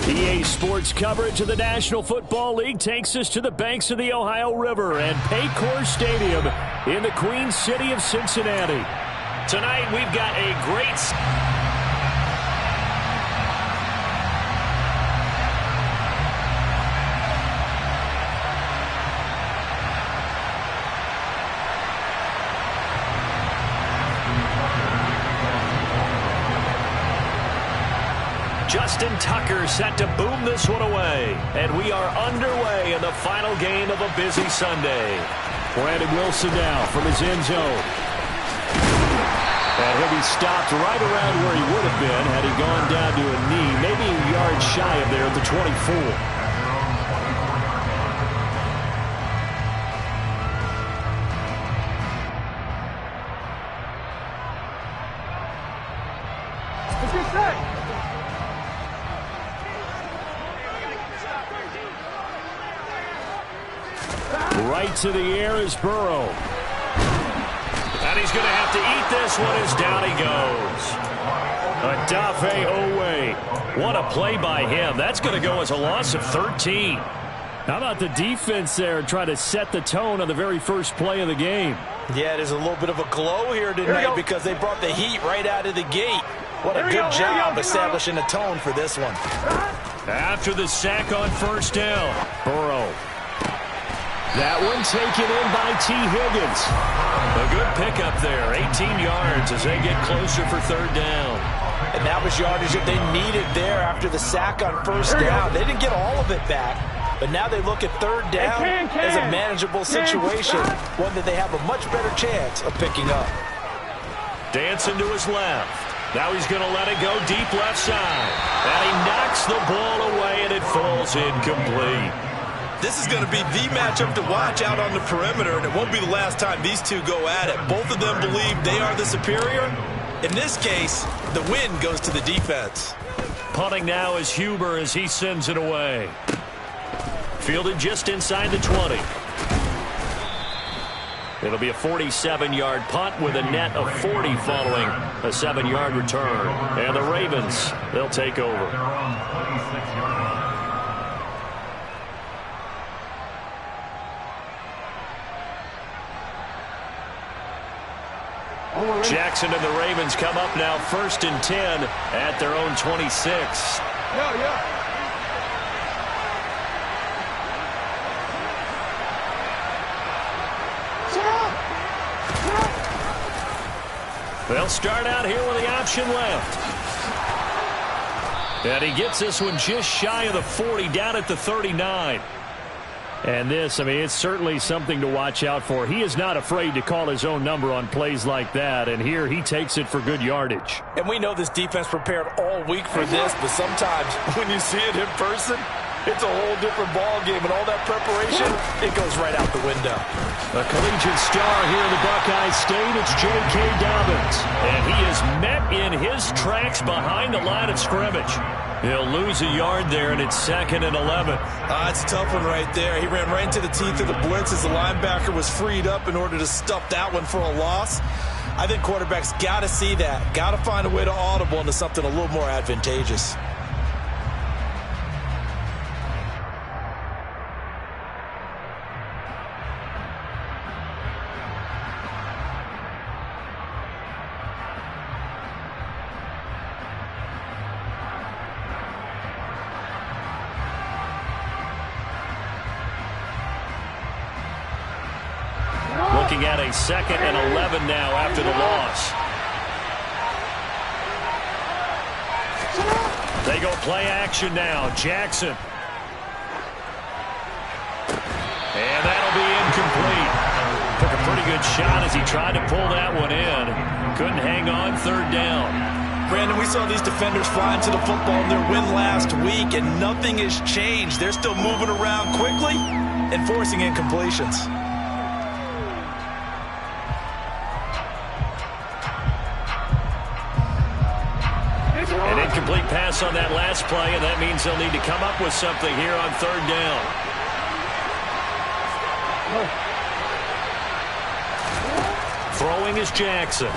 EA Sports coverage of the National Football League takes us to the banks of the Ohio River and Paycor Stadium in the Queen City of Cincinnati. Tonight we've got a great... Justin Tucker set to boom this one away. And we are underway in the final game of a busy Sunday. Brandon Wilson now from his end zone. And he'll be stopped right around where he would have been had he gone down to a knee, maybe a yard shy of there at the 24. Right to the air is Burrow. And he's going to have to eat this one as down he goes. Odafe Owe. What a play by him. That's going to go as a loss of 13. How about the defense there trying to set the tone on the very first play of the game? Yeah, there's a little bit of a glow here tonight because they brought the heat right out of the gate. What a good job establishing a tone for this one. After the sack on first down, Burrow. That one taken in by T. Higgins. A good pickup there, 18 yards as they get closer for third down. And that was yardage that they needed there after the sack on first down. They didn't get all of it back, but now they look at third down as a manageable situation, one that they have a much better chance of picking up. Dancing to his left. Now he's going to let it go deep left side. And he knocks the ball away, and it falls incomplete. This is going to be the matchup to watch out on the perimeter, and it won't be the last time these two go at it. Both of them believe they are the superior. In this case, the win goes to the defense. Punting now is Huber as he sends it away. Fielded just inside the 20. It'll be a 47-yard punt with a net of 40 following a 7-yard return. And the Ravens, they'll take over. Jackson and the Ravens come up now 1st and 10 at their own 26. They'll start out here with the option left. And he gets this one just shy of the 40, down at the 39. And this, I mean, it's certainly something to watch out for. He is not afraid to call his own number on plays like that, and here he takes it for good yardage. And we know this defense prepared all week for this, but sometimes when you see it in person, it's a whole different ball game, and all that preparation, it goes right out the window. A collegiate star here in the Buckeye State, it's J.K. Dobbins, and he is met in his tracks behind the line of scrimmage. He'll lose a yard there, and it's 2nd and 11. It's a tough one right there. He ran right into the teeth of the blitz as the linebacker was freed up in order to stuff that one for a loss. I think quarterbacks got to see that, got to find a way to audible into something a little more advantageous. Looking at a 2nd and 11 now after the loss. They go play action now. Jackson. And that'll be incomplete. Took a pretty good shot as he tried to pull that one in. Couldn't hang on 3rd down. Brandon, we saw these defenders fly into the football in their win last week, and nothing has changed. They're still moving around quickly and forcing incompletions. An incomplete pass on that last play, and that means they'll need to come up with something here on 3rd down. Throwing is Jackson.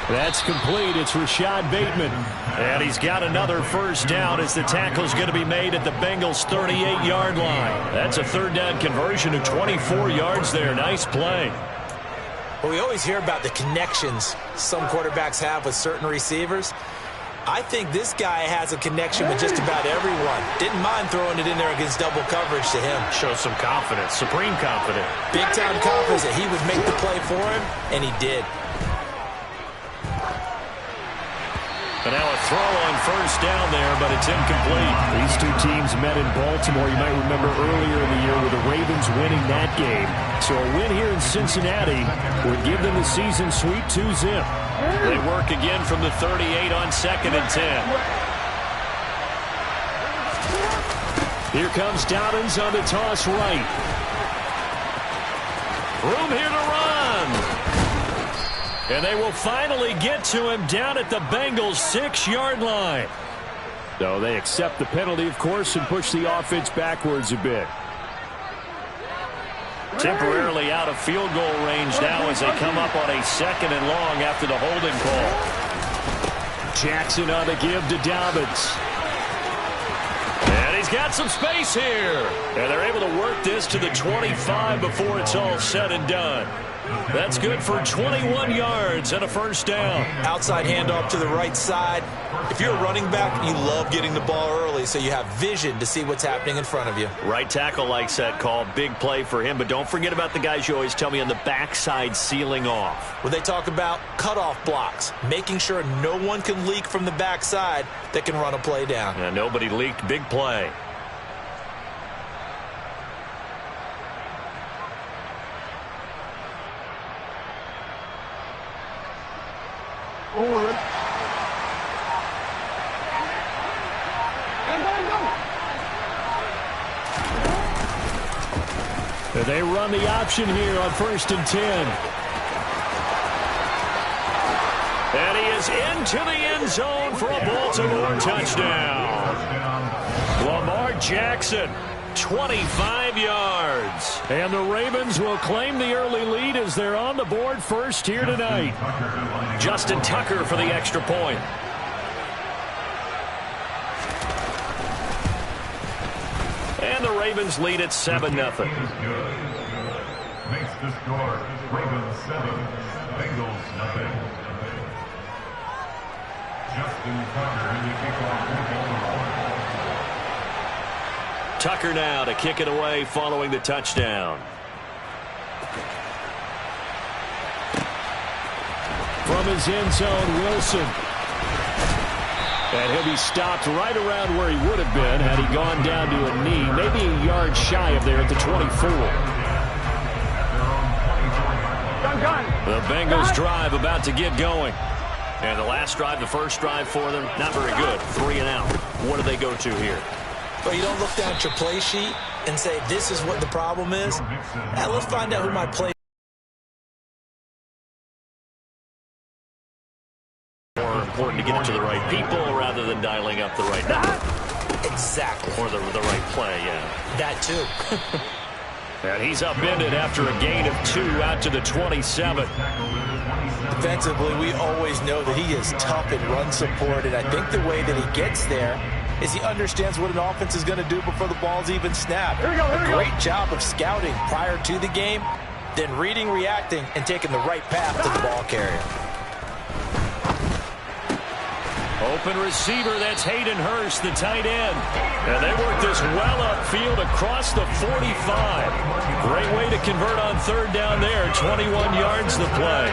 That's complete. It's Rashad Bateman. And he's got another first down as the tackle's going to be made at the Bengals' 38-yard line. That's a third down conversion of 24 yards there. Nice play. Well, we always hear about the connections some quarterbacks have with certain receivers. I think this guy has a connection with just about everyone. Didn't mind throwing it in there against double coverage to him. Shows some confidence, supreme confidence. Big-time confidence that he would make the play for him, and he did. And now a throw on first down there, but it's incomplete. These two teams met in Baltimore. You might remember earlier in the year with the Ravens winning that game. So a win here in Cincinnati would give them the season sweep 2-zip. They work again from the 38 on 2nd and 10. Here comes Dobbins on the toss right. Room here to run. And they will finally get to him down at the Bengals' 6-yard line. So they accept the penalty, of course, and push the offense backwards a bit. Temporarily out of field goal range now as they come up on a 2nd and long after the holding call. Jackson on the give to Dobbins. And he's got some space here. And they're able to work this to the 25 before it's all said and done. That's good for 21 yards and a first down. Outside handoff to the right side. If you're a running back, you love getting the ball early so you have vision to see what's happening in front of you. Right tackle likes that call. Big play for him. But don't forget about the guys you always tell me on the backside sealing off. When they talk about cutoff blocks, making sure no one can leak from the backside that can run a play down. Yeah, nobody leaked. Big play. They run the option here on 1st and 10. And he is into the end zone for a Baltimore touchdown. Lamar Jackson, 25 yards. And the Ravens will claim the early lead as they're on the board first here tonight. Justin Tucker for the extra point. And the Ravens lead at 7-0. Makes the score Ravens 7, Bengals 0. Justin Tucker in the kickoff. Tucker now to kick it away following the touchdown. From his end zone, Wilson. And he'll be stopped right around where he would have been had he gone down to a knee, maybe a yard shy of there at the 24. The Bengals drive about to get going. And the last drive, the first drive for them, not very good. 3 and out. What do they go to here? Well, you don't look down at your play sheet and say, this is what the problem is. Now, let's find out who my play. More important to get it to the right people rather than dialing up the right number. Exactly. Or the right play, yeah. That too. And he's upended after a gain of 2 out to the 27. Defensively, we always know that he is tough in run support, and I think the way that he gets there is he understands what an offense is going to do before the ball's even snapped. A great job of scouting prior to the game, then reading, reacting, and taking the right path to the ball carrier. Open receiver, that's Hayden Hurst, the tight end. And they work this well upfield across the 45. Great way to convert on 3rd down there. 21 yards the play.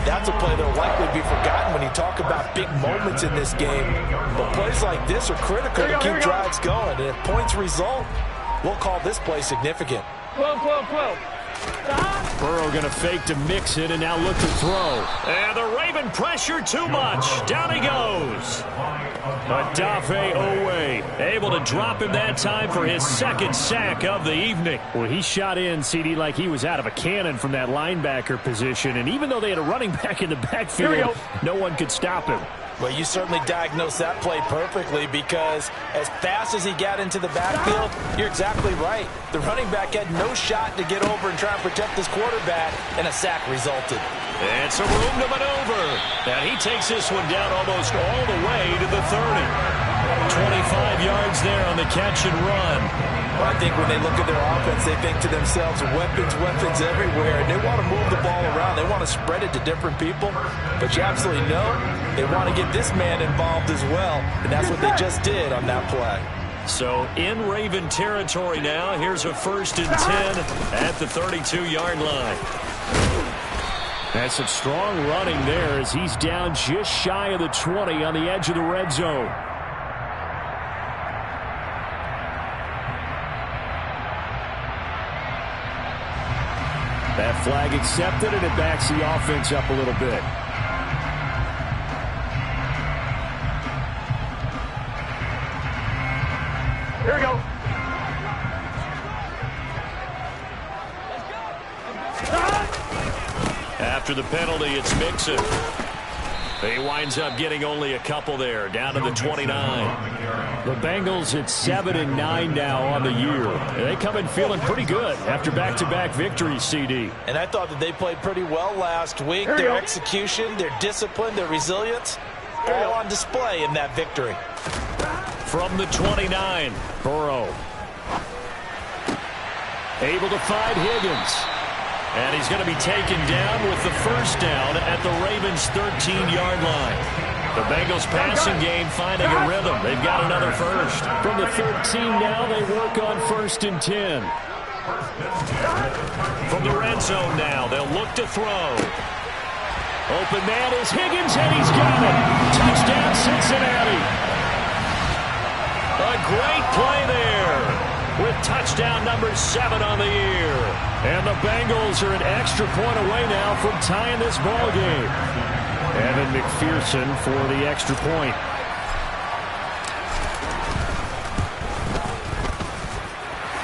That's a play that will likely be forgotten when you talk about big moments in this game. But plays like this are critical to keep drives going. And if points result, we'll call this play significant. 12. Burrow going to fake to mix it and now look to throw. And the Raven pressure too much. Down he goes. Odafe Owe able to drop him that time for his 2nd sack of the evening. Well, he shot in, CD, like he was out of a cannon from that linebacker position. And even though they had a running back in the backfield, no one could stop him. Well, you certainly diagnosed that play perfectly, because as fast as he got into the backfield, you're exactly right. The running back had no shot to get over and try and protect his quarterback, and a sack resulted. And some room to maneuver. And he takes this one down almost all the way to the 30. 25 yards there on the catch and run. Well, I think when they look at their offense, they think to themselves, weapons, weapons everywhere. And they want to move the ball around. They want to spread it to different people. But you absolutely know they want to get this man involved as well. And that's what they just did on that play. So in Raven territory now. Here's a 1st and 10 at the 32-yard line. That's some strong running there as he's down just shy of the 20 on the edge of the red zone. That flag accepted, and it backs the offense up a little bit. Here we go. After the penalty, it's Mixon. He winds up getting only a couple there, down to the 29. The Bengals at 7-9 now on the year. They come in feeling pretty good after back-to-back victories, CD. And I thought that they played pretty well last week. Their execution, their discipline, their resilience, all on display in that victory. From the 29, Burrow. Able to find Higgins. And he's going to be taken down with the 1st down at the Ravens' 13-yard line. The Bengals passing game finding a rhythm. They've got another 1st. From the 13 now, they work on 1st and 10. From the red zone now, they'll look to throw. Open man is Higgins, and he's got it. Touchdown, Cincinnati. A great play there, with touchdown number 7 on the year. And the Bengals are an extra point away now from tying this ball game. Evan McPherson for the extra point.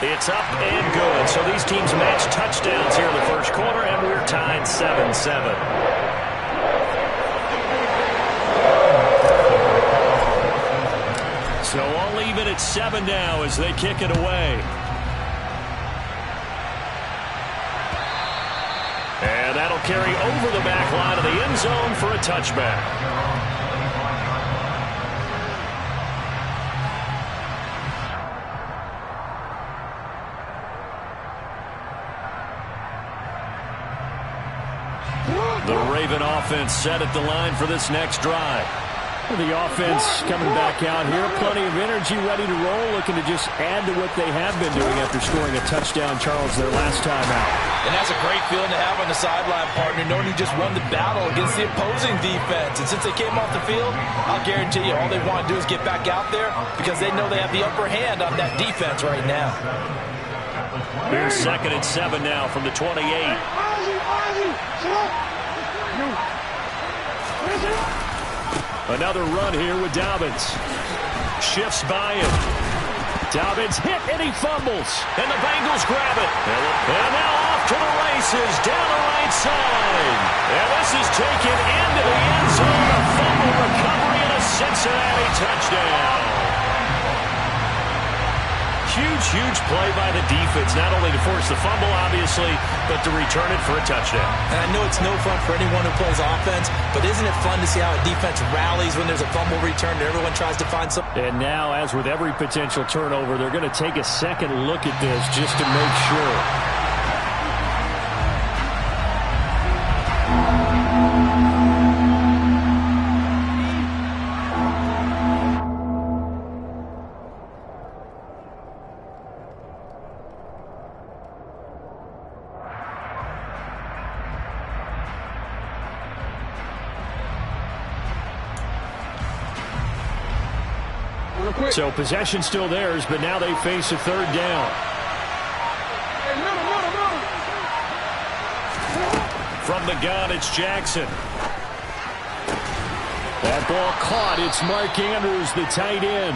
It's up and good. So these teams match touchdowns here in the 1st quarter, and we're tied 7-7. So all even at 7 now as they kick it away. And that'll carry over the back line of the end zone for a touchback. The Raven offense set at the line for this next drive. The offense coming back out here. Plenty of energy, ready to roll, looking to just add to what they have been doing after scoring a touchdown, Charles, their last time out. And that's a great feeling to have on the sideline, partner, knowing you just won the battle against the opposing defense. And since they came off the field, I'll guarantee you all they want to do is get back out there, because they know they have the upper hand on that defense right now. Here's 2nd and 7 now from the 28. Another run here with Dobbins. Shifts by him. Dobbins hit and he fumbles. And the Bengals grab it. And now off to the races down the right side. And this is taken into the end zone. A fumble recovery and a Cincinnati touchdown. Huge play by the defense, not only to force the fumble, obviously, but to return it for a touchdown. And I know it's no fun for anyone who plays offense, but isn't it fun to see how a defense rallies when there's a fumble return and everyone tries to find some? And now, as with every potential turnover, they're going to take a second look at this just to make sure. So possession still theirs, but now they face a 3rd down. From the gun, it's Jackson. That ball caught. It's Mark Andrews, the tight end.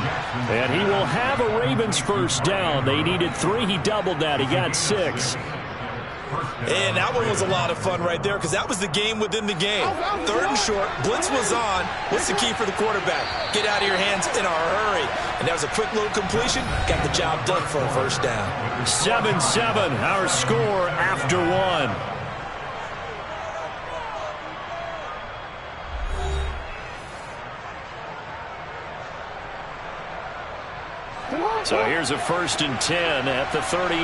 And he will have a Ravens 1st down. They needed 3. He doubled that. He got 6. And that one was a lot of fun right there because that was the game within the game. 3rd and short, blitz was on. What's the key for the quarterback? Get out of your hands in a hurry. And that was a quick little completion. Got the job done for a first down. 7-7, our score after 1. So here's a 1st and 10 at the 38.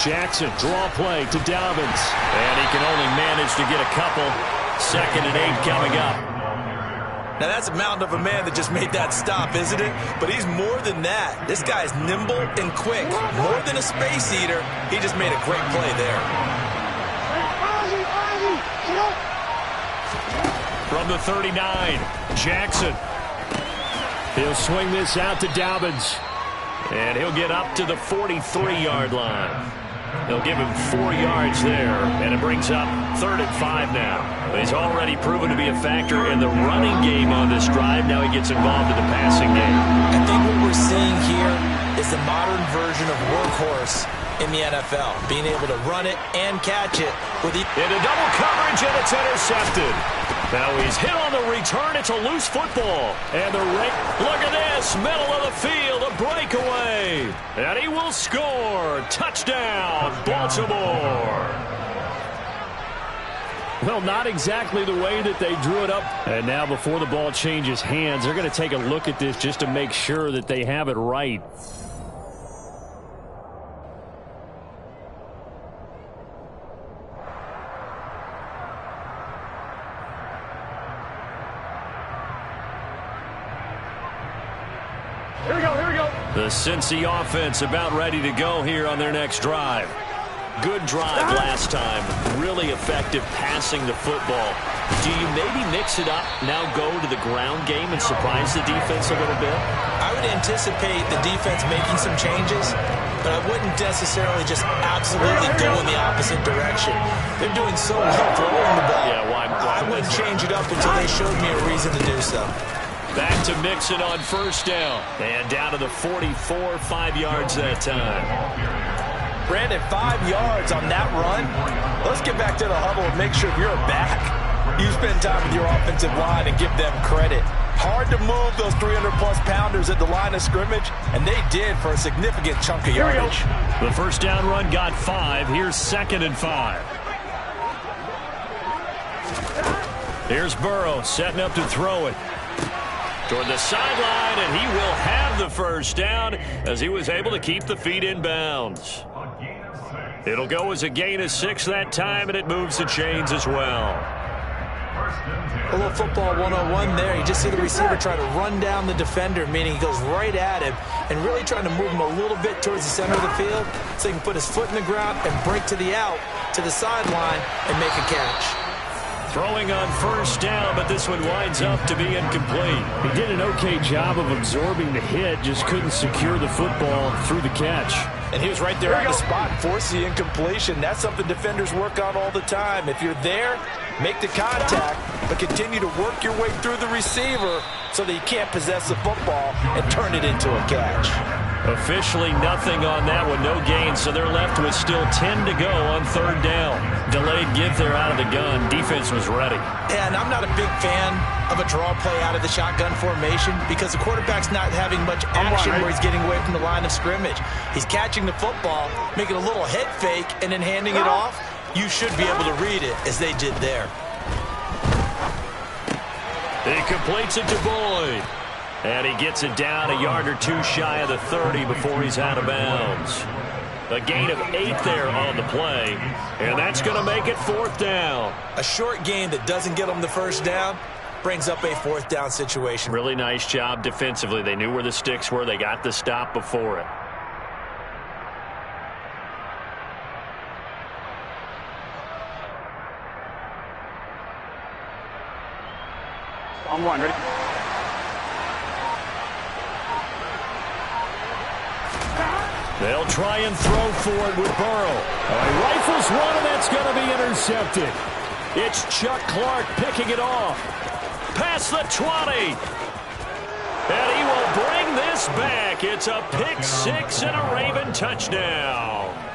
Jackson, draw play to Dobbins. And he can only manage to get a couple. 2nd and 8 coming up. Now that's a mountain of a man that just made that stop, isn't it? But he's more than that. This guy's nimble and quick. More than a space eater. He just made a great play there. From the 39, Jackson. He'll swing this out to Dobbins. And he'll get up to the 43-yard line. They'll give him 4 yards there. And it brings up 3rd and 5 now. He's already proven to be a factor in the running game on this drive. Now he gets involved in the passing game. I think what we're seeing here is the modern version of workhorse in the NFL. Being able to run it and catch it. Into double coverage, and it's intercepted. Now he's hit on the return. It's a loose football. And look at this. Middle of the field, a breakaway. And he will score. Touchdown, Baltimore. Well, not exactly the way that they drew it up. And now before the ball changes hands, they're going to take a look at this just to make sure that they have it right. The Cincy offense about ready to go here on their next drive. Good drive last time. Really effective passing the football. Do you maybe mix it up, now go to the ground game and surprise the defense a little bit? I would anticipate the defense making some changes, but I wouldn't necessarily just absolutely go in the opposite direction. They're doing so well throwing the ball. Yeah, why I wouldn't change it up until they showed me a reason to do so. Back to Mixon on 1st down. And down to the 44, 5 yards that time. Brandon, 5 yards on that run. Let's get back to the huddle and make sure if you're back, you spend time with your offensive line and give them credit. Hard to move those 300-plus pounders at the line of scrimmage, and they did for a significant chunk of yardage. The 1st down run got 5. Here's 2nd and 5. Here's Burrow setting up to throw it. Toward the sideline, and he will have the 1st down as he was able to keep the feet in bounds. It'll go as a gain of 6 that time, and it moves the chains as well. A little football 101 there. You just see the receiver try to run down the defender, meaning he goes right at him and really trying to move him a little bit towards the center of the field so he can put his foot in the ground and break to the out, to the sideline, and make a catch. Throwing on 1st down, but this one winds up to be incomplete. He did an okay job of absorbing the hit, just couldn't secure the football through the catch. And he was right there on the spot, force the incompletion. That's something defenders work on all the time. If you're there, make the contact, but continue to work your way through the receiver so that you can't possess the football and turn it into a catch. Officially nothing on that one, no gain, so they're left with still 10 to go on 3rd down. Delayed give there out of the gun. Defense was ready. And I'm not a big fan of a draw play out of the shotgun formation because the quarterback's not having much action where he's getting away from the line of scrimmage. He's catching the football, making a little head fake, and then handing it off. You should be able to read it as they did there. He completes it to Boyd. And he gets it down a yard or 2 shy of the 30 before he's out of bounds. A gain of 8 there on the play. And that's going to make it 4th down. A short gain that doesn't get them the 1st down brings up a 4th down situation. Really nice job defensively. They knew where the sticks were. They got the stop before it. On 1, ready? They'll try and throw for it with Burrow. He rifles one, and that's going to be intercepted. It's Chuck Clark picking it off. Past the 20. And he will bring this this back. It's a pick six and a Raven touchdown.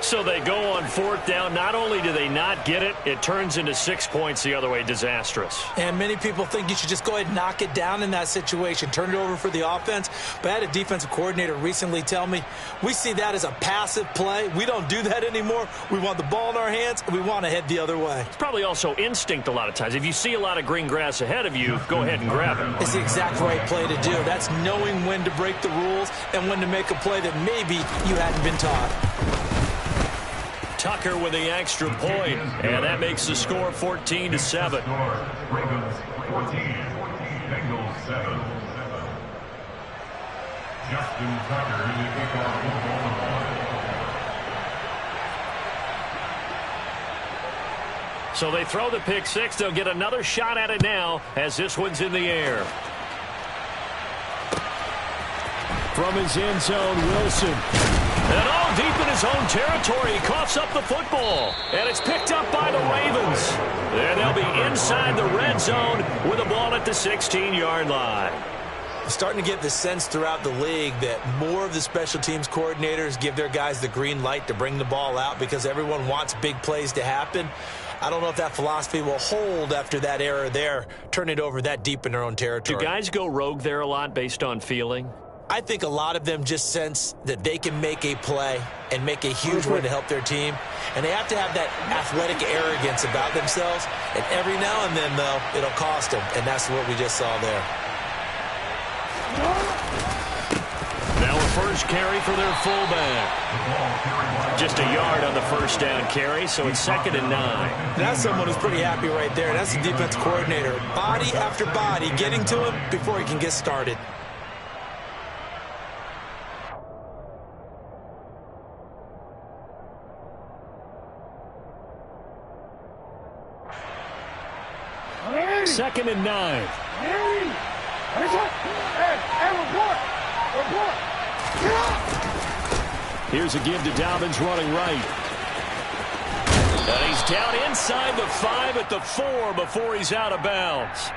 So they go on fourth down. Not only do they not get it, it turns into 6 points the other way. Disastrous. And many people think you should just go ahead and knock it down in that situation. Turn it over for the offense. But I had a defensive coordinator recently tell me, we see that as a passive play. We don't do that anymore. We want the ball in our hands, and we want to head the other way. It's probably also instinct a lot of times. If you see a lot of green grass ahead of you, go ahead and grab it. It's the exact right play to do. That's knowing when to break the rules and when to make a play that maybe you hadn't been taught. Tucker with the extra point, and that makes the score 14-7. Ravens 14, Bengals 7. Justin Tucker to kick off football. So they throw the pick six. They'll get another shot at it now as this one's in the air. From his end zone, Wilson. And all deep in his own territory, he coughs up the football. And it's picked up by the Ravens. And they'll be inside the red zone with the ball at the 16-yard line. Starting to get the sense throughout the league that more of the special teams coordinators give their guys the green light to bring the ball out because everyone wants big plays to happen. I don't know if that philosophy will hold after that error there, turn it over that deep in their own territory. Do guys go rogue there a lot based on feeling? I think a lot of them just sense that they can make a play and make a huge one to help their team. And they have to have that athletic arrogance about themselves. And every now and then, though, it'll cost them. And that's what we just saw there. Now a first carry for their fullback. Just a yard on the first down carry, so it's 2nd and 9. That's someone who's pretty happy right there. That's the defense coordinator. Body after body getting to him before he can get started. Second and 9. Here's a give to Dobbins running right. And he's down inside the 5 at the 4 before he's out of bounds.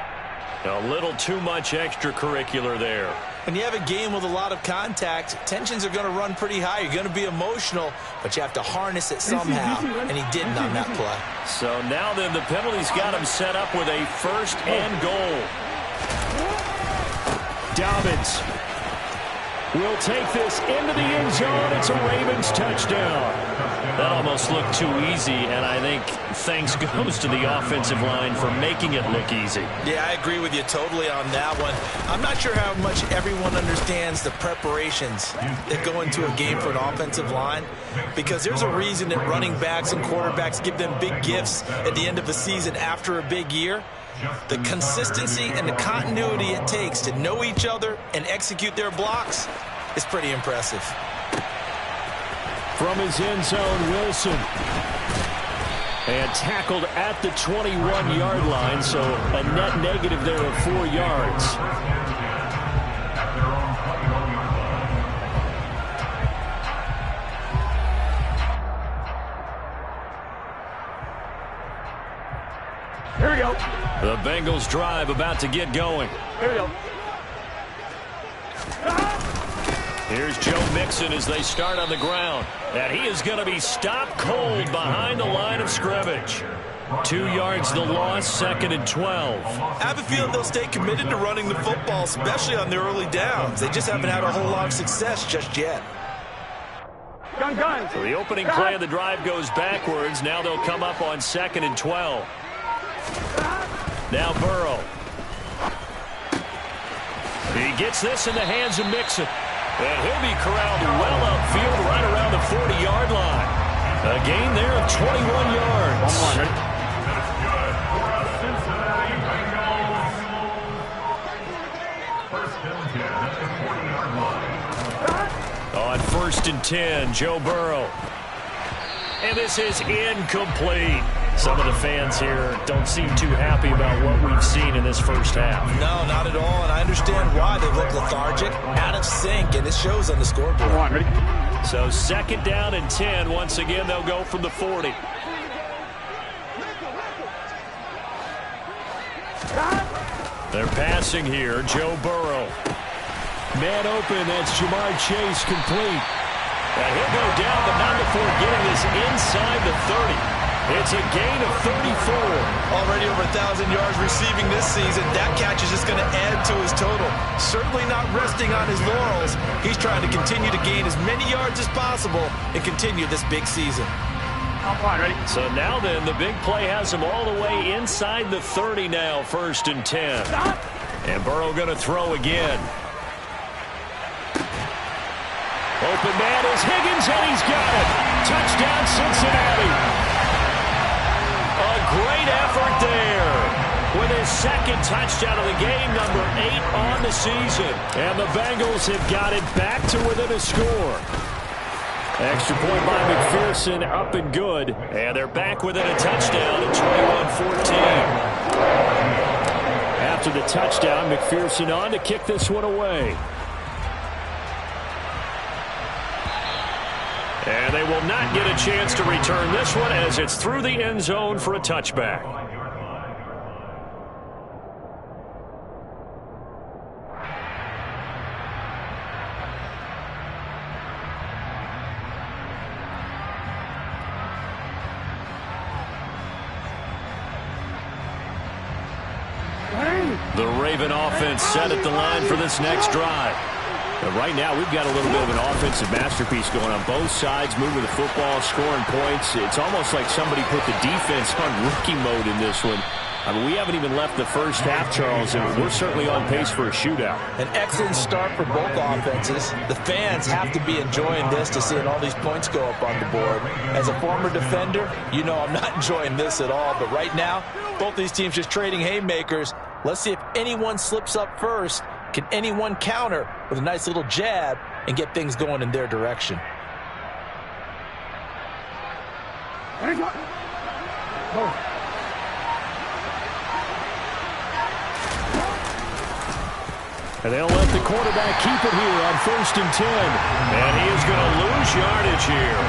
A little too much extracurricular there. When you have a game with a lot of contact, tensions are going to run pretty high. You're going to be emotional, but you have to harness it somehow, and he didn't on that play. So now then the penalty's got him set up with a 1st and goal. Dobbins will take this into the end zone. It's a Ravens touchdown. That almost looked too easy, and I think thanks goes to the offensive line for making it look easy. Yeah, I agree with you totally on that one. I'm not sure how much everyone understands the preparations that go into a game for an offensive line, because there's a reason that running backs and quarterbacks give them big gifts at the end of the season after a big year. The consistency and the continuity it takes to know each other and execute their blocks is pretty impressive. From his end zone, Wilson. And tackled at the 21-yard line, so a net negative there of 4 yards. Here we go. The Bengals drive about to get going. Here we go. Here's Joe Mixon as they start on the ground. And he is going to be stopped cold behind the line of scrimmage. 2 yards the loss, 2nd and 12. I have a feeling they'll stay committed to running the football, especially on their early downs. They just haven't had a whole lot of success just yet. Gun. So the opening play of the drive goes backwards. Now they'll come up on 2nd and 12. Now Burrow. He gets this in the hands of Mixon. And he'll be corralled well upfield right around the 40-yard line. A gain there of 21 yards. Ready? That's good for a Cincinnati Bengals. 1st and 10 at the 40-yard line. On 1st and 10, Joe Burrow. And this is incomplete. Some of the fans here don't seem too happy about what we've seen in this first half. No, not at all, and I understand why. They look lethargic, out of sync, and it shows on the scoreboard. Ready? So 2nd down and 10. Once again, they'll go from the 40. They're passing here. Joe Burrow. Man open. That's Jamar Chase complete. And he'll go down, but not before getting this inside the 30. It's a gain of 34. Already over 1,000 yards receiving this season. That catch is just going to add to his total. Certainly not resting on his laurels. He's trying to continue to gain as many yards as possible and continue this big season. Ready? So now then, the big play has him all the way inside the 30 now, 1st and 10. Stop. And Burrow going to throw again. Open man is Higgins, and he's got it. Touchdown, Cincinnati. A great effort there with his 2nd touchdown of the game, number 8 on the season. And the Bengals have got it back to within a score. Extra point by McPherson, up and good. And they're back within a touchdown at 21-14. After the touchdown, McPherson on to kick this one away. And they will not get a chance to return this one as it's through the end zone for a touchback. The Raven offense set at the line for this next drive. But right now, we've got a little bit of an offensive masterpiece going on both sides, moving the football, scoring points. It's almost like somebody put the defense on rookie mode in this one. I mean, we haven't even left the first half, Charles, and we're certainly on pace for a shootout. An excellent start for both offenses. The fans have to be enjoying this to seeing all these points go up on the board. As a former defender, you know I'm not enjoying this at all. But right now, both these teams just trading haymakers. Let's see if anyone slips up first. Can anyone counter with a nice little jab and get things going in their direction? Ready, go. Go. And they'll let the quarterback keep it here on 1st and 10. And he is going to lose yardage here.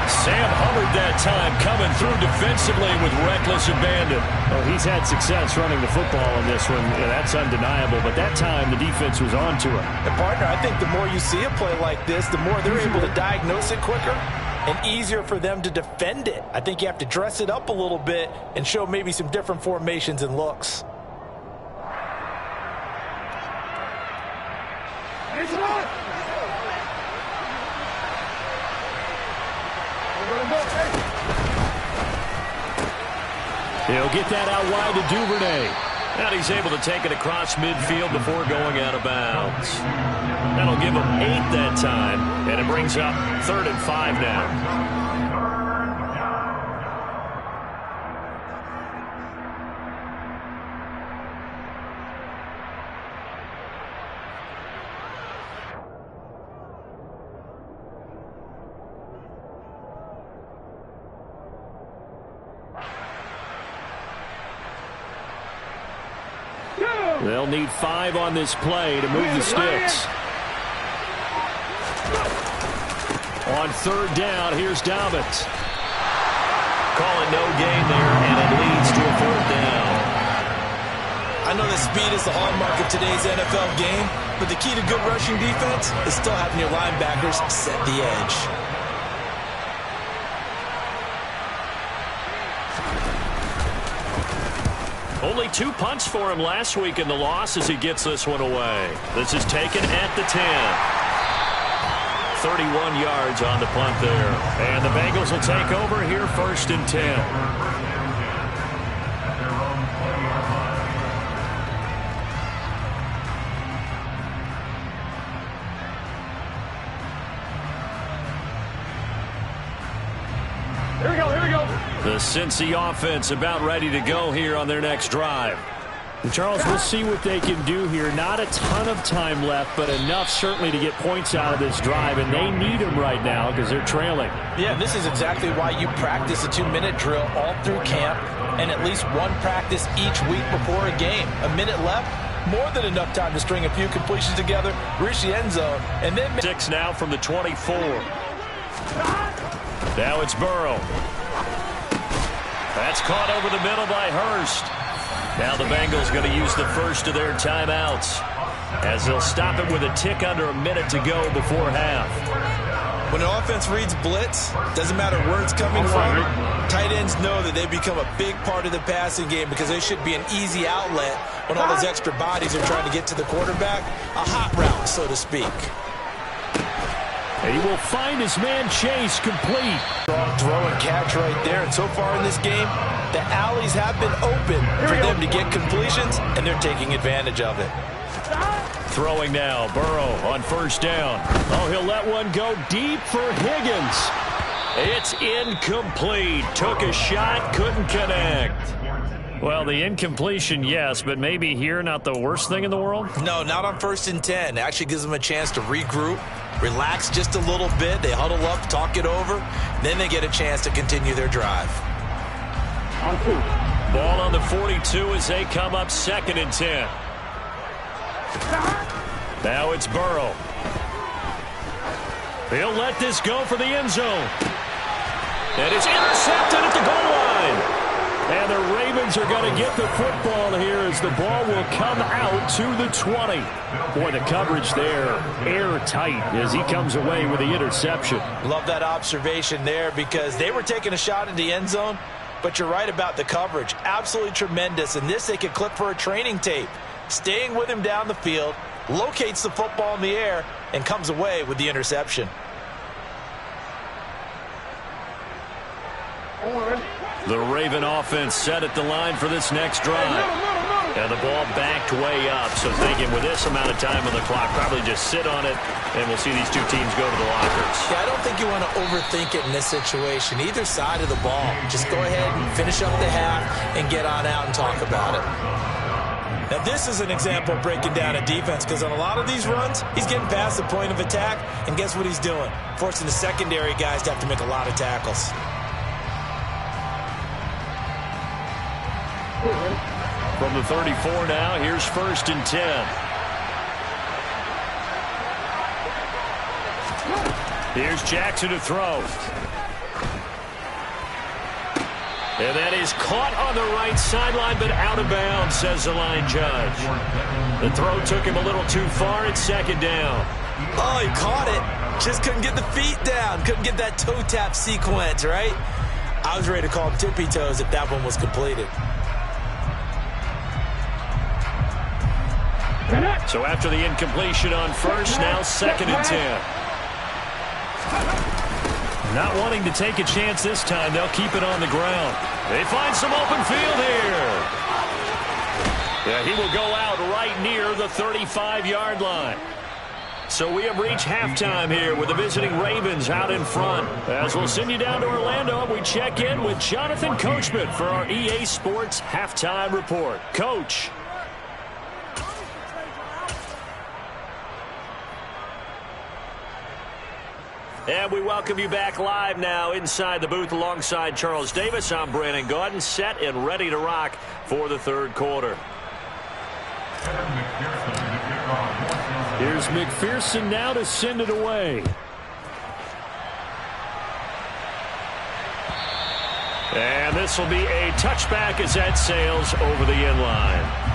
Sam Hubbard that time coming through defensively with reckless abandon. Well, he's had success running the football in this one. Yeah, that's undeniable. But that time, the defense was on to him. And partner, I think the more you see a play like this, the more they're able to diagnose it quicker and easier for them to defend it. I think you have to dress it up a little bit and show maybe some different formations and looks. He'll get that out wide to Duvernay. And he's able to take it across midfield before going out of bounds. That'll give him 8 that time. And it brings up 3rd and 5 now. They'll need 5 on this play to move the sticks. On 3rd down, here's Dobbins. Calling no gain there, and it leads to a 4th down. I know that speed is the hallmark of today's NFL game, but the key to good rushing defense is still having your linebackers set the edge. Only 2 punts for him last week in the loss as he gets this one away. This is taken at the 10. 31 yards on the punt there. And the Bengals will take over here 1st and 10. The Cincy offense about ready to go here on their next drive. And Charles, we'll see what they can do here. Not a ton of time left, but enough certainly to get points out of this drive, and they need them right now because they're trailing. Yeah, this is exactly why you practice a 2-minute drill all through camp and at least one practice each week before a game. A minute left, more than enough time to string a few completions together, reach the end zone, and then... 6 now from the 24. Now it's Burrow. That's caught over the middle by Hurst. Now the Bengals going to use the first of their timeouts, as they'll stop it with a tick under a minute to go before half. When an offense reads blitz, doesn't matter where it's coming from, tight ends know that they become a big part of the passing game because they should be an easy outlet when all those extra bodies are trying to get to the quarterback. A hot route, so to speak. He will find his man Chase complete. Throw and catch right there. And so far in this game, the alleys have been open for them to get completions, and they're taking advantage of it. Throwing now, Burrow on first down. Oh, he'll let one go deep for Higgins. It's incomplete. Took a shot, couldn't connect. Well, the incompletion, yes, but maybe here not the worst thing in the world? No, not on 1st and 10. It actually gives them a chance to regroup, relax just a little bit. They huddle up, talk it over. Then they get a chance to continue their drive. Ball on the 42 as they come up 2nd and 10. Now it's Burrow. He'll let this go for the end zone. And it's intercepted at the goal line. And the Ravens are going to get the football here as the ball will come out to the 20. Boy, the coverage there, airtight as he comes away with the interception. Love that observation there because they were taking a shot at the end zone, but you're right about the coverage. Absolutely tremendous. And this they could clip for a training tape. Staying with him down the field, locates the football in the air, and comes away with the interception. The Raven offense set at the line for this next drive. And the ball backed way up, so thinking with this amount of time on the clock, probably just sit on it, and we'll see these two teams go to the lockers. Yeah, I don't think you want to overthink it in this situation. Either side of the ball, just go ahead and finish up the half and get on out and talk about it. Now, this is an example of breaking down a defense because on a lot of these runs, he's getting past the point of attack, and guess what he's doing? Forcing the secondary guys to have to make a lot of tackles. From the 34 now, here's 1st and 10. Here's Jackson to throw. And that is caught on the right sideline, but out of bounds, says the line judge. The throw took him a little too far. It's 2nd down. Oh, he caught it. Just couldn't get the feet down. Couldn't get that toe tap sequence, right? I was ready to call him tippy toes if that one was completed. So after the incompletion on first, now 2nd and 10. Not wanting to take a chance this time, they'll keep it on the ground. They find some open field here. Yeah, he will go out right near the 35-yard line. So we have reached halftime here with the visiting Ravens out in front. As we'll send you down to Orlando, we check in with Jonathan Coachman for our EA Sports Halftime Report. Coach. And we welcome you back live now inside the booth alongside Charles Davis. I'm Brandon Gaudin, set and ready to rock for the 3rd quarter. Here's McPherson now to send it away. And this will be a touchback as that sails over the end line.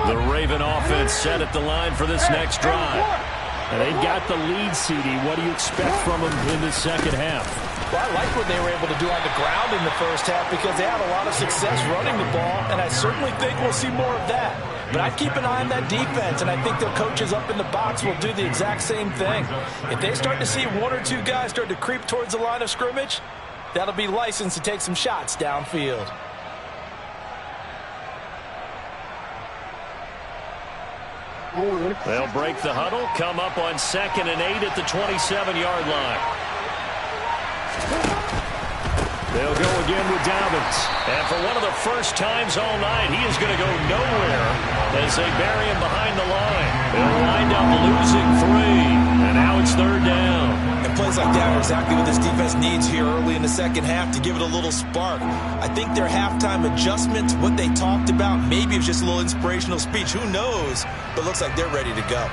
The Raven offense set at the line for this next drive. And they've got the lead, CD. What do you expect from them in the 2nd half? Well, I like what they were able to do on the ground in the 1st half because they had a lot of success running the ball, and I certainly think we'll see more of that. But I'd keep an eye on that defense, and I think their coaches up in the box will do the exact same thing. If they start to see 1 or 2 guys start to creep towards the line of scrimmage, that'll be licensed to take some shots downfield. They'll break the huddle, come up on 2nd and 8 at the 27-yard line. They'll go again with Dobbins. And for one of the first times all night, he is going to go nowhere as they bury him behind the line. They'll wind up losing 3. And now it's 3rd down. And plays like that are exactly what this defense needs here early in the 2nd half to give it a little spark. I think their halftime adjustment, what they talked about, maybe it's just a little inspirational speech. Who knows? But it looks like they're ready to go.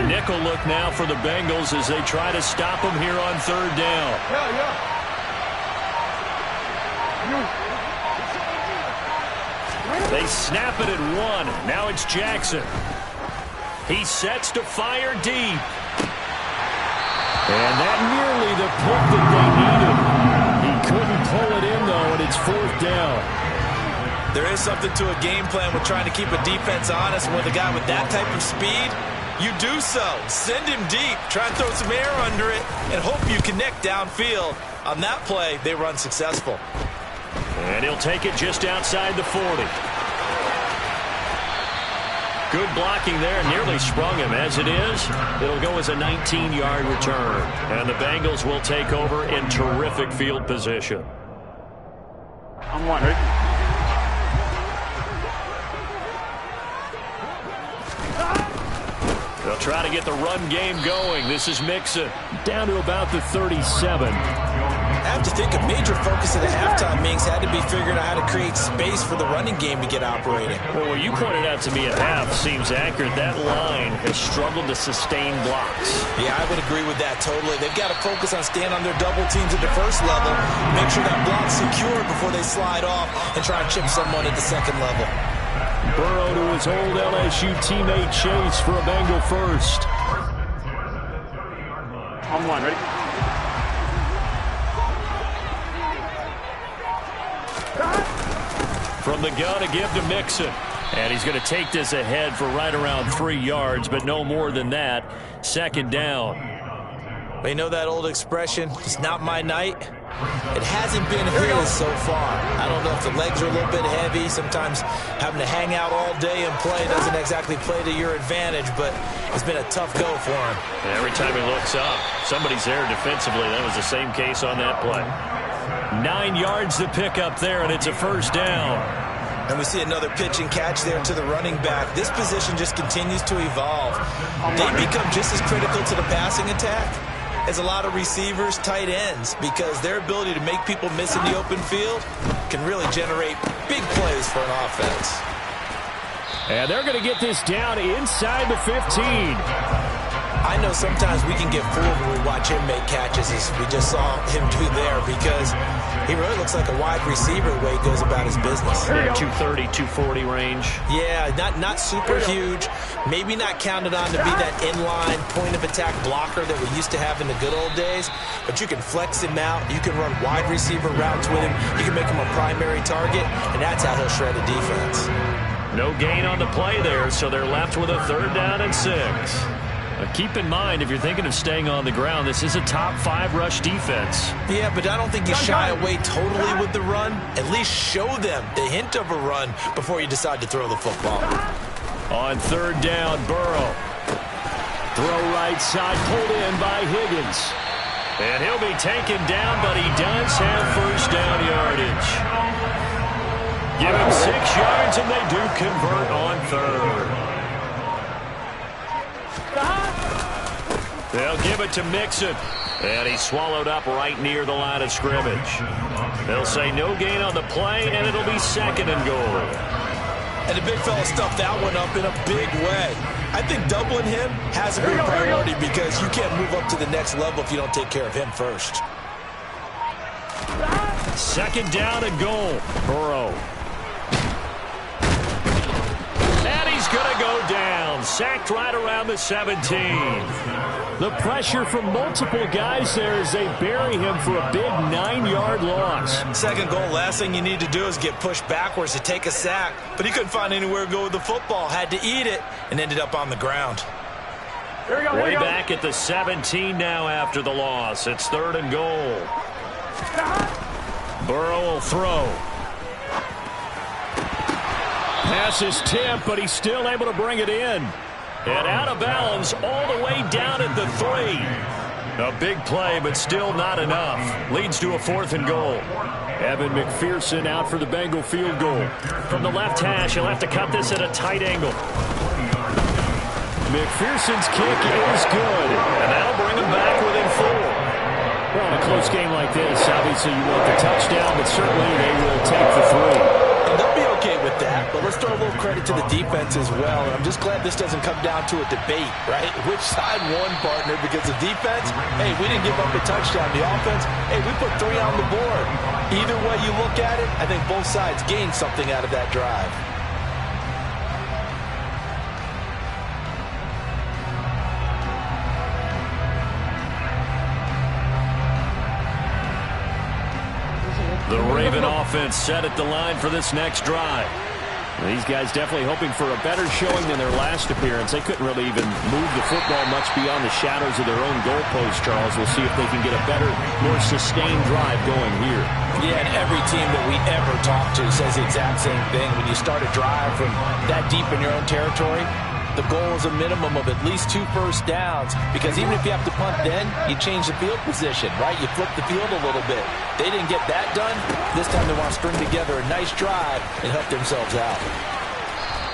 nickel look now for the Bengals as they try to stop them here on third down. They snap it at 1. Now it's Jackson. He sets to fire deep. And that nearly the pick that they needed. He couldn't pull it in, though, and it's fourth down. There is something to a game plan with trying to keep a defense honest. With a guy with that type of speed, you do so. Send him deep. Try and throw some air under it and hope you connect downfield. On that play, they run successful. And he'll take it just outside the 40. Good blocking there. Nearly sprung him. As it is, it'll go as a 19-yard return. And the Bengals will take over in terrific field position. I'm wondering. They'll try to get the run game going. This is Mixon. Down to about the 37. I have to think a major focus of the halftime meetings had to be figuring out how to create space for the running game to get operating. Well, what you pointed out to me at half seems accurate. That line has struggled to sustain blocks. Yeah, I would agree with that totally. They've got to focus on staying on their double teams at the first level, make sure that block's secure before they slide off and try and chip someone at the second level. Burrow to his old LSU teammate Chase for a Bengal first. I'm one. Ready? From the gun, a give to Mixon. And he's going to take this ahead for right around 3 yards, but no more than that. Second down. They know that old expression, it's not my night. It hasn't been his so far. I don't know if the legs are a little bit heavy. Sometimes having to hang out all day and play doesn't exactly play to your advantage, but it's been a tough go for him. And every time he looks up, somebody's there defensively. That was the same case on that play. 9 yards to pick up there, and it's a first down. And we see another pitch and catch there to the running back. This position just continues to evolve. They become just as critical to the passing attack as a lot of receivers, tight ends, because their ability to make people miss in the open field can really generate big plays for an offense. And they're going to get this down inside the 15. I know sometimes we can get fooled when we watch him make catches, as we just saw him do there, because he really looks like a wide receiver the way he goes about his business. Yeah, 230, 240 range. Yeah, not super huge. Maybe not counted on to be that inline point-of-attack blocker that we used to have in the good old days, but you can flex him out. You can run wide receiver routes with him. You can make him a primary target, and that's how he'll shred a defense. No gain on the play there, so they're left with a third down and 6. Keep in mind, if you're thinking of staying on the ground, this is a top 5 rush defense. Yeah, but I don't think you shy away totally with the run. At least show them the hint of a run before you decide to throw the football. On third down, Burrow. Throw right side, pulled in by Higgins. And he'll be taken down, but he does have first down yardage. Give him 6 yards, and they do convert on third. They'll give it to Mixon. And he's swallowed up right near the line of scrimmage. They'll say no gain on the play, and it'll be second and goal. And the big fella stuffed that one up in a big way. I think doubling him has a big priority because you can't move up to the next level if you don't take care of him first. Second down and goal. Burrow. And he's going to go down. Sacked right around the 17. The pressure from multiple guys there as they bury him for a big 9-yard loss. Second goal, last thing you need to do is get pushed backwards to take a sack. But he couldn't find anywhere to go with the football. Had to eat it and ended up on the ground. Way back at the 17 now after the loss. It's third and goal. Burrow will throw. Pass is tipped, but he's still able to bring it in. And out of bounds all the way down at the 3. A big play, but still not enough. Leads to a fourth and goal. Evan McPherson out for the Bengal field goal. From the left hash, he'll have to cut this at a tight angle. McPherson's kick is good. And that'll bring him back within 4. Well, in a close game like this, obviously you want the touchdown, but certainly they will take the 3. And they'll be okay with that, but let's throw a little credit to the defense as well. And I'm just glad this doesn't come down to a debate, right? Which side won, partner? Because the defense, hey, we didn't give up a touchdown. The offense, hey, we put 3 on the board. Either way you look at it, I think both sides gained something out of that drive. The Raven offense set at the line for this next drive. These guys definitely hoping for a better showing than their last appearance. They couldn't really even move the football much beyond the shadows of their own goalpost, Charles. We'll see if they can get a better, more sustained drive going here. Yeah, and every team that we ever talk to says the exact same thing. When you start a drive from that deep in your own territory, the goal is a minimum of at least 2 first downs, because even if you have to punt then, you change the field position, right? You flip the field a little bit. They didn't get that done. This time they want to string together a nice drive and help themselves out.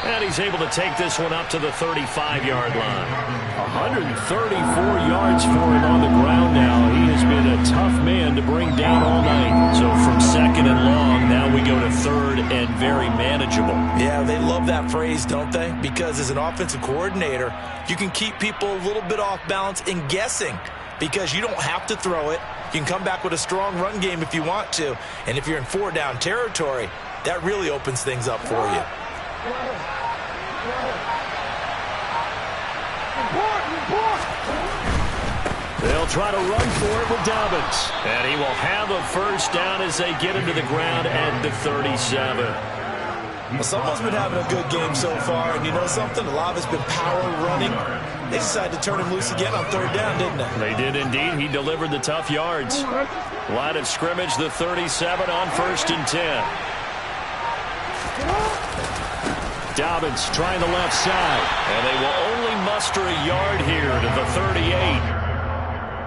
And he's able to take this one up to the 35-yard line. 134 yards for him on the ground now. He has been a tough man to bring down all night. So from 2nd and long, now we go to 3rd and very manageable. Yeah, they love that phrase, don't they? Because as an offensive coordinator, you can keep people a little bit off balance and guessing, because you don't have to throw it. You can come back with a strong run game if you want to. And if you're in 4-down territory, that really opens things up for you. They'll try to run for it with Dobbins. And he will have a first down as they get him to the ground at the 37. Well, someone's been having a good game so far, and you know something? A lot of it's been power running. They decided to turn him loose again on 3rd down, didn't they? They did indeed. He delivered the tough yards. Line of scrimmage, the 37 on 1st and 10. Dobbins trying the left side. And they will only muster a yard here to the 38.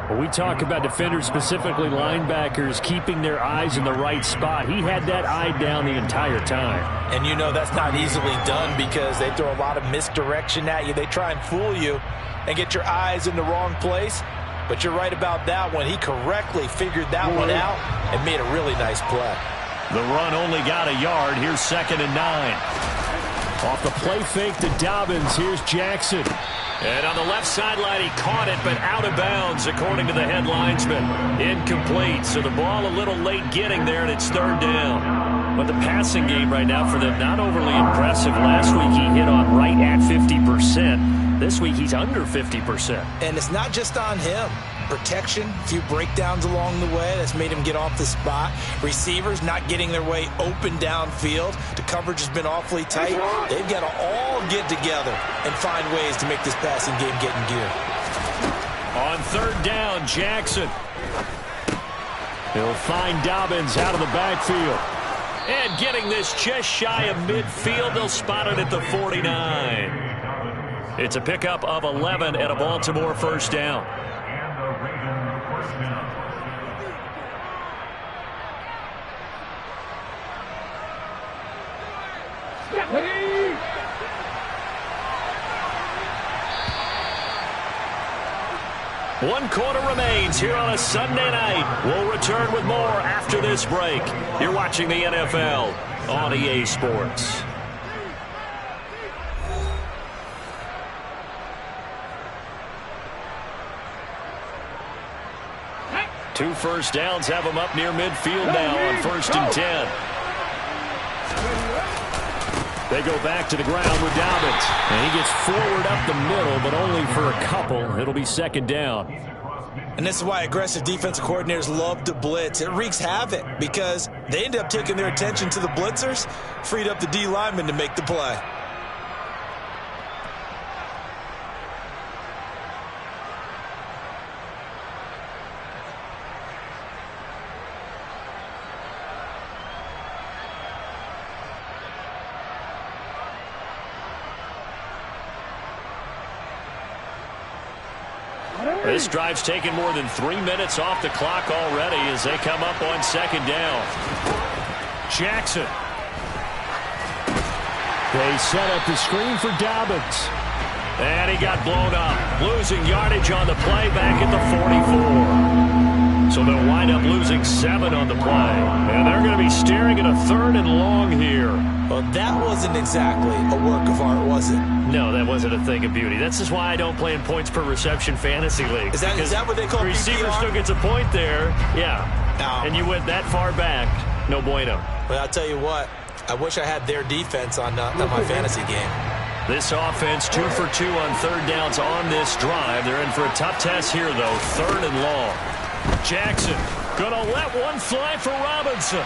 When we talk about defenders, specifically linebackers, keeping their eyes in the right spot, he had that eye down the entire time. And you know that's not easily done, because they throw a lot of misdirection at you. They try and fool you and get your eyes in the wrong place. But you're right about that one. He correctly figured that one out and made a really nice play. The run only got a yard. Here's 2nd and 9. Off the play fake to Dobbins. Here's Jackson. And on the left sideline, he caught it, but out of bounds, according to the head linesman. Incomplete. So the ball a little late getting there, and it's 3rd down. But the passing game right now for them, not overly impressive. Last week, he hit on right at 50%. This week, he's under 50%. And it's not just on him. Protection, a few breakdowns along the way that's made him get off the spot. Receivers not getting their way open downfield. The coverage has been awfully tight. They've got to all get together and find ways to make this passing game get in gear. On 3rd down, Jackson. He'll find Dobbins out of the backfield. And getting this just shy of midfield, they'll spot it at the 49. It's a pickup of 11 and a Baltimore first down. One quarter remains here on a Sunday night. We'll return with more after this break. You're watching the NFL on EA Sports. Two first downs have them up near midfield now on 1st and 10. They go back to the ground with Dobbins. And he gets forward up the middle, but only for a couple. It'll be 2nd down. And this is why aggressive defensive coordinators love to blitz. It wreaks havoc because they end up taking their attention to the blitzers, freed up the D lineman to make the play. This drive's taken more than 3 minutes off the clock already as they come up on 2nd down. Jackson. They set up the screen for Dobbins. And he got blown up. Losing yardage on the play back at the 44. So they'll wind up losing 7 on the play. And they're going to be staring at a 3rd and long here. Well, that wasn't exactly a work of art, was it? No, that wasn't a thing of beauty. That's just why I don't play in points per reception fantasy leagues. Is that what they call receiver PPR? still gets a point there. Yeah. No. And you went that far back. No bueno. Well, I'll tell you what. I wish I had their defense on my fantasy game. This offense 2 for 2 on 3rd downs on this drive. They're in for a tough test here, though. 3rd and long. Jackson gonna let one fly for Robinson.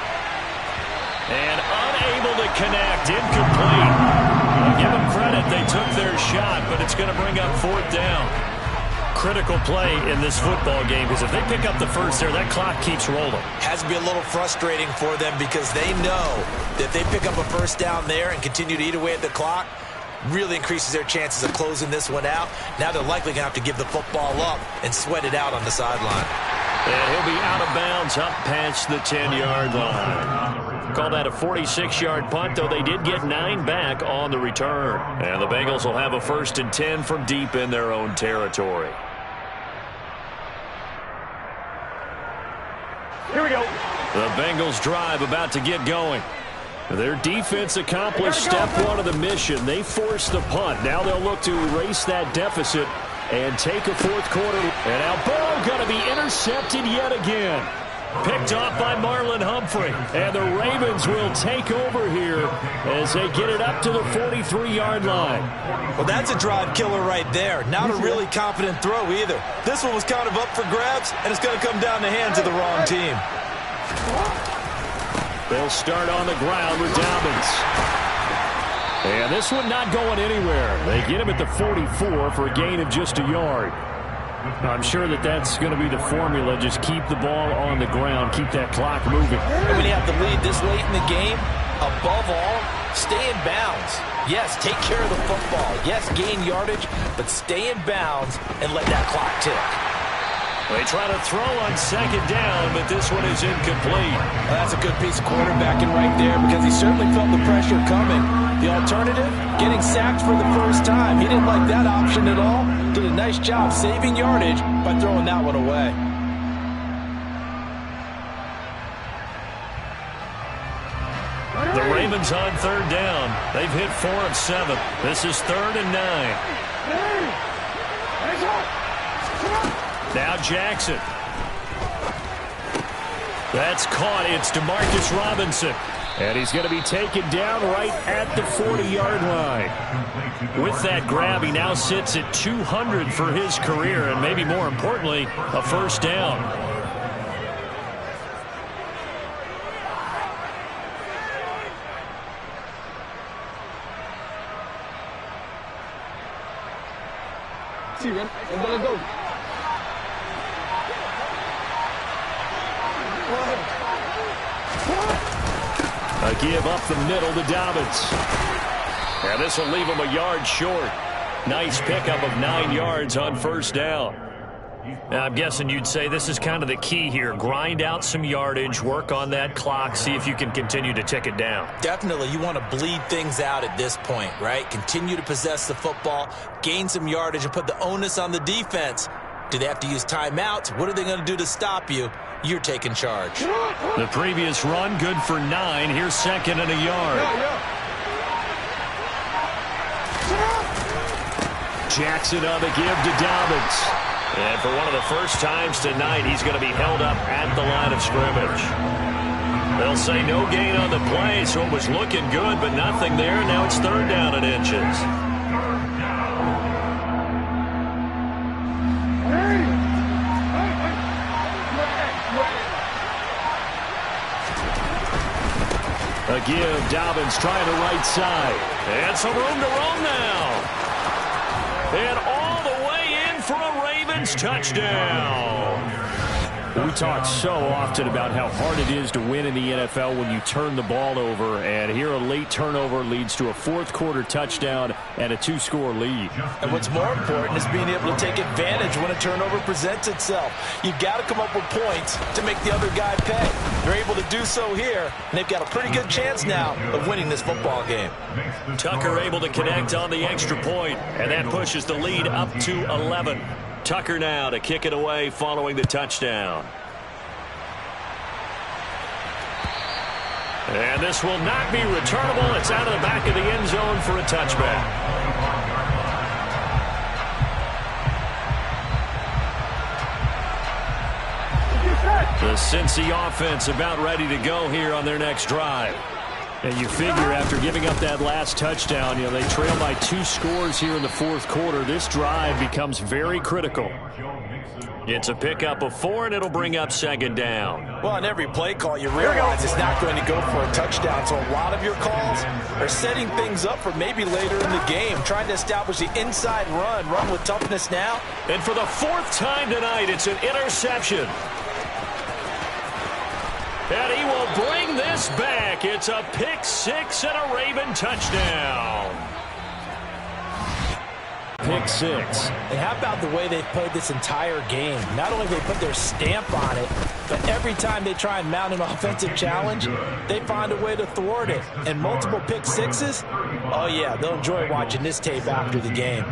And unable to connect. Incomplete. I'll give them credit. They took their shot, but it's going to bring up 4th down. Critical play in this football game, because if they pick up the first there, that clock keeps rolling. Has to be a little frustrating for them because they know that if they pick up a first down there and continue to eat away at the clock, really increases their chances of closing this one out. Now they're likely going to have to give the football up and sweat it out on the sideline. And he'll be out of bounds up past the 10-yard line. Call that a 46-yard punt, though they did get 9 back on the return. And the Bengals will have a 1st and 10 from deep in their own territory. Here we go. The Bengals drive about to get going. Their defense accomplished step 1 of the mission. They forced the punt. Now they'll look to erase that deficit and take a 4th quarter. And now Burrow going to be intercepted yet again. Picked off by Marlon Humphrey. And the Ravens will take over here as they get it up to the 43-yard line. Well, that's a drive killer right there. Not a really confident throw either. This one was kind of up for grabs, and it's going to come down the hands of the wrong team. They'll start on the ground with Dobbins. And this one not going anywhere. They get him at the 44 for a gain of just a yard. I'm sure that's going to be the formula. Just keep the ball on the ground. Keep that clock moving. And when you have the lead this late in the game, above all, stay in bounds. Yes, take care of the football. Yes, gain yardage, but stay in bounds and let that clock tick. They try to throw on 2nd down, but this one is incomplete. Well, that's a good piece of quarterbacking right there because he certainly felt the pressure coming. The alternative, getting sacked for the first time. He didn't like that option at all. Did a nice job saving yardage by throwing that one away. The Ravens on 3rd down. They've hit 4 of 7. This is 3rd and 9. Now Jackson. That's caught. It's DeMarcus Robinson. And he's going to be taken down right at the 40-yard line. With that grab, he now sits at 200 for his career, and maybe more importantly, a 1st down. See, man. Let's go. A give up the middle to Dobbins. And this will leave him a yard short. Nice pickup of 9 yards on 1st down. Now, I'm guessing you'd say this is kind of the key here. Grind out some yardage, work on that clock, see if you can continue to tick it down. Definitely, you want to bleed things out at this point, right? Continue to possess the football, gain some yardage, and put the onus on the defense. Do they have to use timeouts? What are they going to do to stop you? You're taking charge. The previous run, good for 9. Here's 2nd and a yard. Jackson on the give to Dobbins. And for one of the first times tonight, he's going to be held up at the line of scrimmage. They'll say no gain on the play, so it was looking good, but nothing there. Now it's 3rd down and inches. A give, Dobbins trying the right side. And some room to roam now. And all the way in for a Ravens touchdown. We talk so often about how hard it is to win in the NFL when you turn the ball over. And here a late turnover leads to a 4th quarter touchdown and a 2-score lead. And what's more important is being able to take advantage when a turnover presents itself. You've got to come up with points to make the other guy pay. They're able to do so here, and they've got a pretty good chance now of winning this football game. Tucker able to connect on the extra point, and that pushes the lead up to 11. Tucker now to kick it away following the touchdown. And this will not be returnable. It's out of the back of the end zone for a touchback. The Cincy offense about ready to go here on their next drive. And you figure after giving up that last touchdown, they trail by 2 scores here in the fourth quarter. This drive becomes very critical. It's a pickup of 4, and it'll bring up second down. Well, on every play call, you realize it's not going to go for a touchdown. So a lot of your calls are setting things up for maybe later in the game, trying to establish the inside run with toughness now. And for the 4th time tonight, it's an interception. And he will bring this back. It's a pick 6 and a Raven touchdown. Pick 6. And how about the way they've played this entire game? Not only have they put their stamp on it, but every time they try and mount an offensive challenge, they find a way to thwart it. And multiple pick 6s? Oh, yeah, they'll enjoy watching this tape after the game.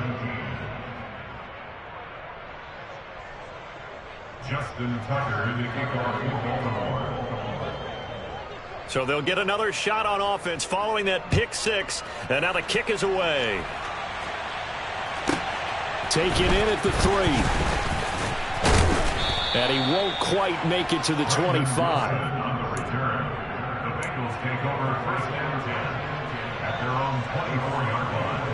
Justin Tucker in the kickoff for Baltimore. So they'll get another shot on offense following that pick 6. And now the kick is away. Taken in at the 3. And he won't quite make it to the 25. On the return, the Bengals take over first and 10 at their own 24-yard line.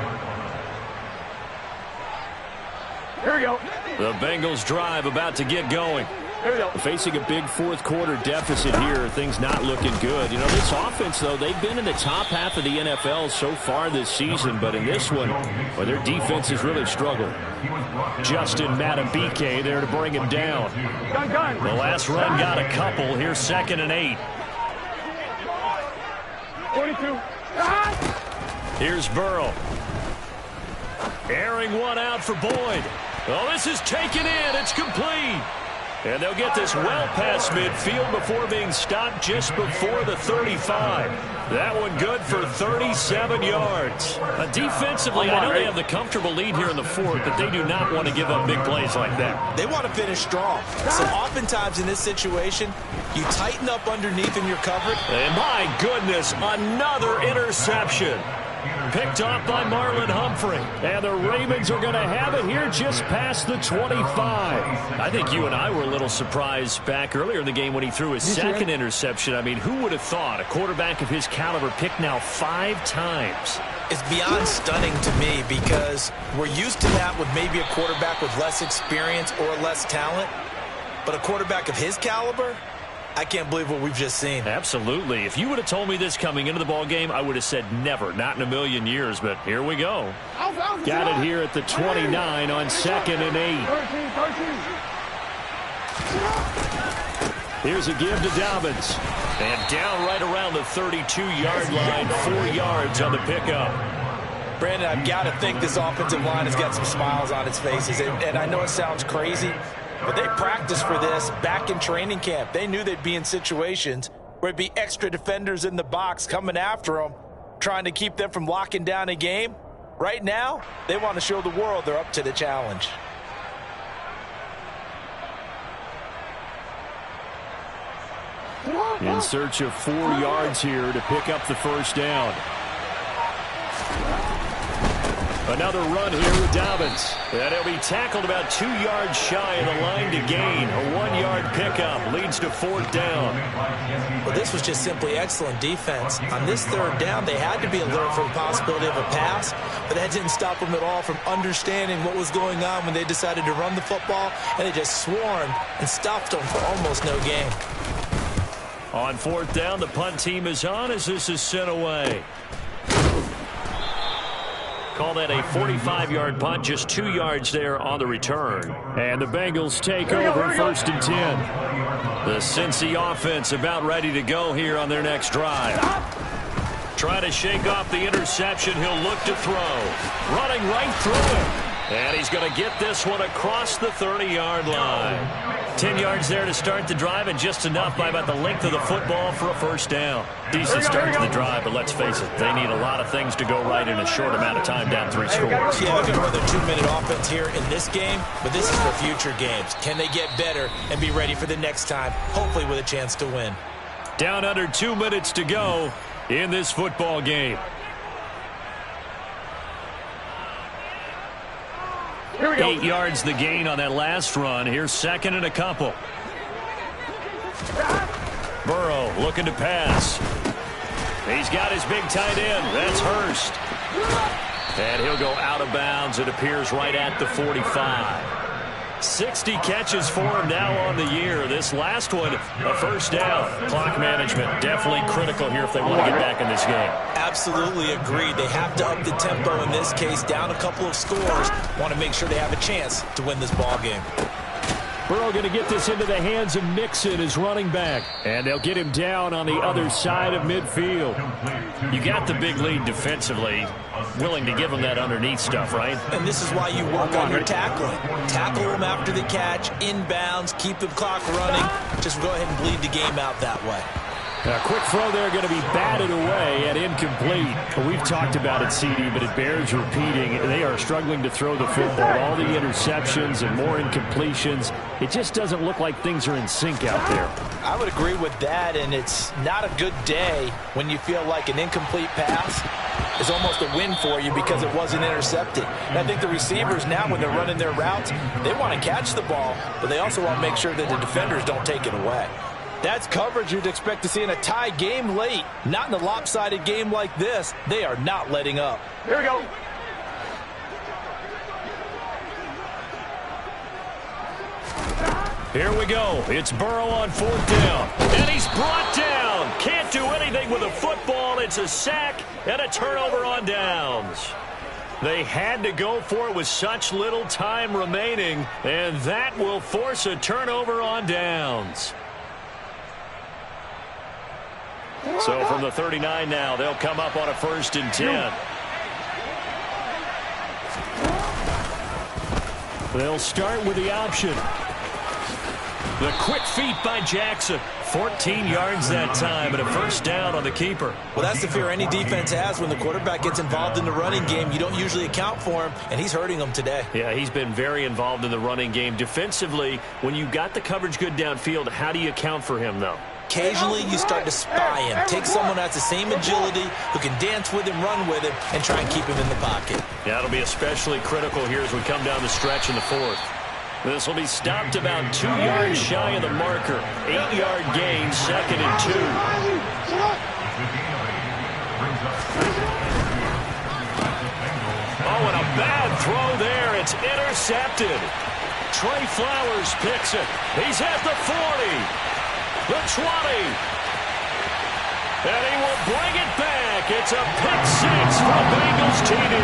Here we go. The Bengals drive about to get going. Here we go. Facing a big fourth quarter deficit here, things not looking good. This offense, though, they've been in the top half of the NFL so far this season, but in this one, well, their defense has really struggled. Justin Matabike there to bring him down. Gun. The last run got a couple. Here's 2nd and 8. 42. Here's Burrow. Airing one out for Boyd. Oh, this is taken in. It's complete. And they'll get this well past midfield before being stopped just before the 35. That one good for 37 yards. Defensively, I know they have the comfortable lead here in the fourth, but they do not want to give up big plays like that. They want to finish strong. So oftentimes in this situation, you tighten up underneath in your coverage. And my goodness, another interception. Picked off by Marlon Humphrey. And the Ravens are going to have it here just past the 25. I think you and I were a little surprised back earlier in the game when he threw his second interception. I mean, who would have thought a quarterback of his caliber picked now 5 times? It's beyond stunning to me because we're used to that with maybe a quarterback with less experience or less talent. But a quarterback of his caliber, I can't believe what we've just seen. Absolutely. If you would have told me this coming into the ball game, I would have said never, not in a million years, but here we go. Got it here at the 29 on 2nd and 8. Here's a give to Dobbins. And down right around the 32-yard line, 4 yards on the pickup. Brandon, I've got to think this offensive line has got some smiles on its faces. And I know it sounds crazy, but they practiced for this back in training camp. They knew they'd be in situations where it'd be extra defenders in the box coming after them, trying to keep them from locking down a game. Right now, they want to show the world they're up to the challenge. In search of 4 yards here to pick up the first down. Another run here with Dobbins. And he'll be tackled about 2 yards shy of the line to gain. A 1-yard pickup leads to 4th down. Well, this was just simply excellent defense. On this 3rd down, they had to be alert for the possibility of a pass, but that didn't stop them at all from understanding what was going on when they decided to run the football, and they just swarmed and stopped them for almost no gain. On 4th down, the punt team is on as this is sent away. Call that a 45-yard punt, just 2 yards there on the return. And the Bengals take over 1st and 10. The Cincy offense about ready to go here on their next drive. Trying to shake off the interception. He'll look to throw. Running right through it. And he's going to get this one across the 30-yard line. 10 yards there to start the drive, and just enough by about the length of the football for a first down. Decent start to the drive, but let's face it, they need a lot of things to go right in a short amount of time, down 3 scores. Yeah, they're going to run their 2-minute offense here in this game, but this is for future games. Can they get better and be ready for the next time, hopefully with a chance to win? Down under 2 minutes to go in this football game. Here we go. 8 yards the gain on that last run. Here's second and a couple. Burrow looking to pass. He's got his big tight end. That's Hurst. And he'll go out of bounds. It appears right at the 45. 60 catches for him now on the year. This last one, a first down. Clock management definitely critical here if they want to get back in this game. Absolutely agreed. They have to up the tempo in this case. Down a couple of scores. Want to make sure they have a chance to win this ball game. Burrow going to get this into the hands of Mixon, his running back. And they'll get him down on the other side of midfield. You got the big lead defensively. Willing to give him that underneath stuff, right? And this is why you work on your tackling. Tackle him after the catch, inbounds, keep the clock running. Just go ahead and bleed the game out that way. A quick throw there going to be batted away and incomplete. We've talked about it, CD, but it bears repeating. They are struggling to throw the football. All the interceptions and more incompletions. It just doesn't look like things are in sync out there. I would agree with that, and it's not a good day when you feel like an incomplete pass is almost a win for you because it wasn't intercepted. And I think the receivers now, when they're running their routes, they want to catch the ball, but they also want to make sure that the defenders don't take it away. That's coverage you'd expect to see in a tie game late. Not in a lopsided game like this. They are not letting up. Here we go. Here we go. It's Burrow on fourth down. And he's brought down. Can't do anything with a football. It's a sack and a turnover on downs. They had to go for it with such little time remaining, and that will force a turnover on downs. So from the 39 now, they'll come up on a 1st and 10. They'll start with the option. The quick feet by Jackson. 14 yards that time and a first down on the keeper. Well, that's the fear any defense has when the quarterback gets involved in the running game. You don't usually account for him, and he's hurting them today. Yeah, he's been very involved in the running game. Defensively, when you got the coverage good downfield, how do you account for him, though? Occasionally, you start to spy him. Take someone that's the same agility, who can dance with him, run with him, and try and keep him in the pocket. Yeah, it'll be especially critical here as we come down the stretch in the 4th. This will be stopped about 2 yards shy of the marker. 8-yard gain, 2nd and 2. Oh, and a bad throw there. It's intercepted. Trey Flowers picks it. He's at the 40. The 20. And he will bring it back. It's a pick 6 for the Bengals TD.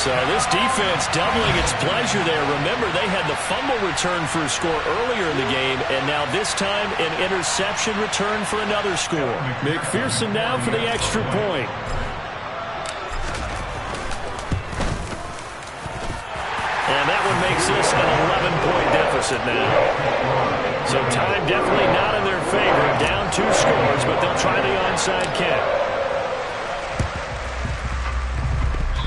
So this defense doubling its pleasure there. Remember, they had the fumble return for a score earlier in the game, and now this time an interception return for another score. McPherson now for the extra point. And that one makes this an 11-point deficit now. So time definitely not in their favor. Down 2 scores, but they'll try the onside kick.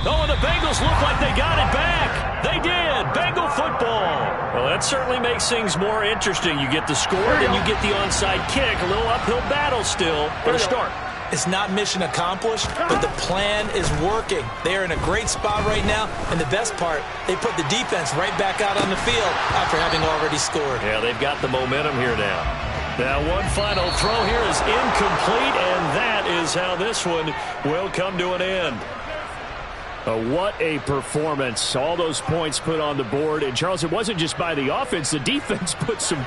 Oh, and the Bengals look like they got it back. They did. Bengal football. Well, that certainly makes things more interesting. You get the score, then you get the onside kick. A little uphill battle still, but a start. It's not mission accomplished, but the plan is working. They are in a great spot right now, and the best part, they put the defense right back out on the field after having already scored. Yeah, they've got the momentum here now. Now one final throw here is incomplete, and that is how this one will come to an end. What a performance. All those points put on the board. And, Charles, it wasn't just by the offense. The defense put some